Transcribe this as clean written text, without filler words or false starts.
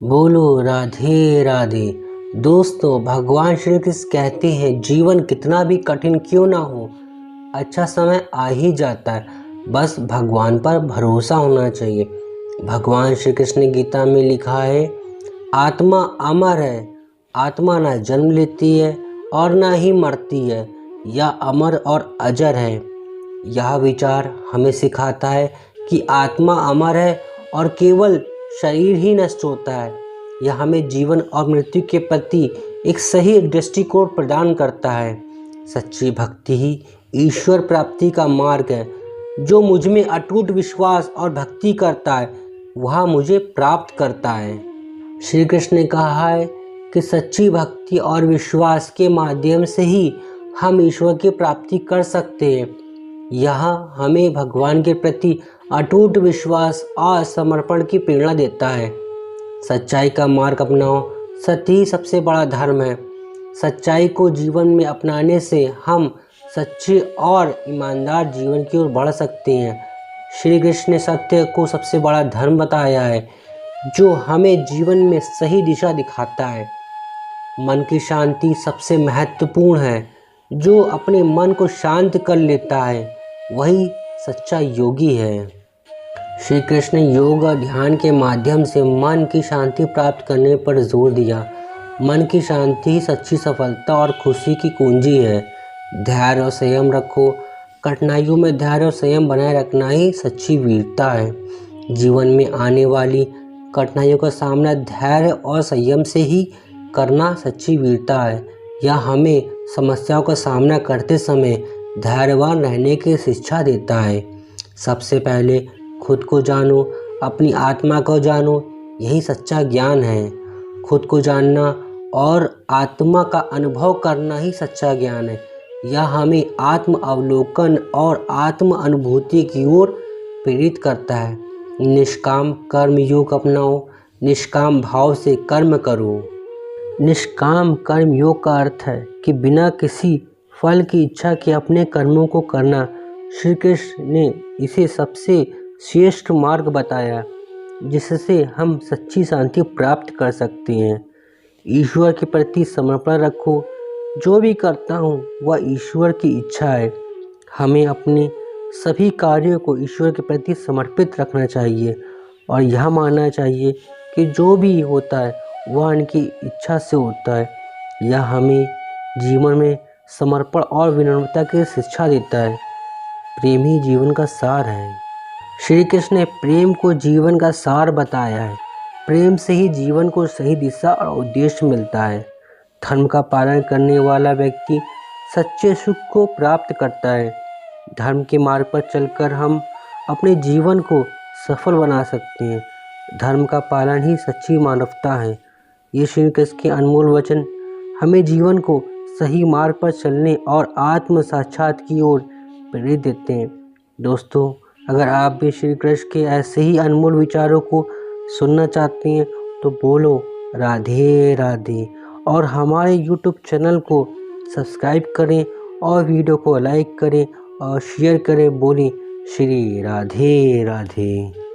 बोलो राधे राधे। दोस्तों, भगवान श्री कृष्ण कहते हैं जीवन कितना भी कठिन क्यों ना हो, अच्छा समय आ ही जाता है, बस भगवान पर भरोसा होना चाहिए। भगवान श्री कृष्ण ने गीता में लिखा है, आत्मा अमर है, आत्मा ना जन्म लेती है और ना ही मरती है, यह अमर और अजर है। यह विचार हमें सिखाता है कि आत्मा अमर है और केवल शरीर ही नष्ट होता है। यह हमें जीवन और मृत्यु के प्रति एक सही दृष्टिकोण प्रदान करता है। सच्ची भक्ति ही ईश्वर प्राप्ति का मार्ग है। जो मुझ में अटूट विश्वास और भक्ति करता है वह मुझे प्राप्त करता है। श्री कृष्ण ने कहा है कि सच्ची भक्ति और विश्वास के माध्यम से ही हम ईश्वर की प्राप्ति कर सकते हैं। यह हमें भगवान के प्रति अटूट विश्वास और समर्पण की प्रेरणा देता है। सच्चाई का मार्ग अपनाओ, सत्य ही सबसे बड़ा धर्म है। सच्चाई को जीवन में अपनाने से हम सच्चे और ईमानदार जीवन की ओर बढ़ सकते हैं। श्री कृष्ण ने सत्य को सबसे बड़ा धर्म बताया है, जो हमें जीवन में सही दिशा दिखाता है। मन की शांति सबसे महत्वपूर्ण है। जो अपने मन को शांत कर लेता है वही सच्चा योगी है। श्री कृष्ण ने योग और ध्यान के माध्यम से मन की शांति प्राप्त करने पर जोर दिया। मन की शांति ही सच्ची सफलता और खुशी की कुंजी है। धैर्य और संयम रखो। कठिनाइयों में धैर्य और संयम बनाए रखना ही सच्ची वीरता है। जीवन में आने वाली कठिनाइयों का सामना धैर्य और संयम से ही करना सच्ची वीरता है। यह हमें समस्याओं का सामना करते समय धैर्यवान रहने की शिक्षा देता है। सबसे पहले खुद को जानो, अपनी आत्मा को जानो, यही सच्चा ज्ञान है। खुद को जानना और आत्मा का अनुभव करना ही सच्चा ज्ञान है। यह हमें आत्म अवलोकन और आत्म अनुभूति की ओर प्रेरित करता है। निष्काम कर्म योग अपनाओ। निष्काम भाव से कर्म करो। निष्काम कर्म योग का अर्थ है कि बिना किसी फल की इच्छा के अपने कर्मों को करना। श्री कृष्ण ने इसे सबसे श्रेष्ठ मार्ग बताया, जिससे हम सच्ची शांति प्राप्त कर सकते हैं। ईश्वर के प्रति समर्पण रखो। जो भी करता हूँ वह ईश्वर की इच्छा है। हमें अपने सभी कार्यों को ईश्वर के प्रति समर्पित रखना चाहिए और यह मानना चाहिए कि जो भी होता है वह उनकी इच्छा से होता है। यह हमें जीवन में समर्पण और विनम्रता की शिक्षा देता है। प्रेम ही जीवन का सार है। श्री कृष्ण ने प्रेम को जीवन का सार बताया है। प्रेम से ही जीवन को सही दिशा और उद्देश्य मिलता है। धर्म का पालन करने वाला व्यक्ति सच्चे सुख को प्राप्त करता है। धर्म के मार्ग पर चलकर हम अपने जीवन को सफल बना सकते हैं। धर्म का पालन ही सच्ची मानवता है। ये श्री कृष्ण के अनमोल वचन हमें जीवन को सही मार्ग पर चलने और आत्म साक्षात की ओर प्रेरित देते हैं। दोस्तों, अगर आप भी श्री कृष्ण के ऐसे ही अनमोल विचारों को सुनना चाहते हैं तो बोलो राधे राधे और हमारे YouTube चैनल को सब्सक्राइब करें और वीडियो को लाइक करें और शेयर करें। बोलें श्री राधे राधे।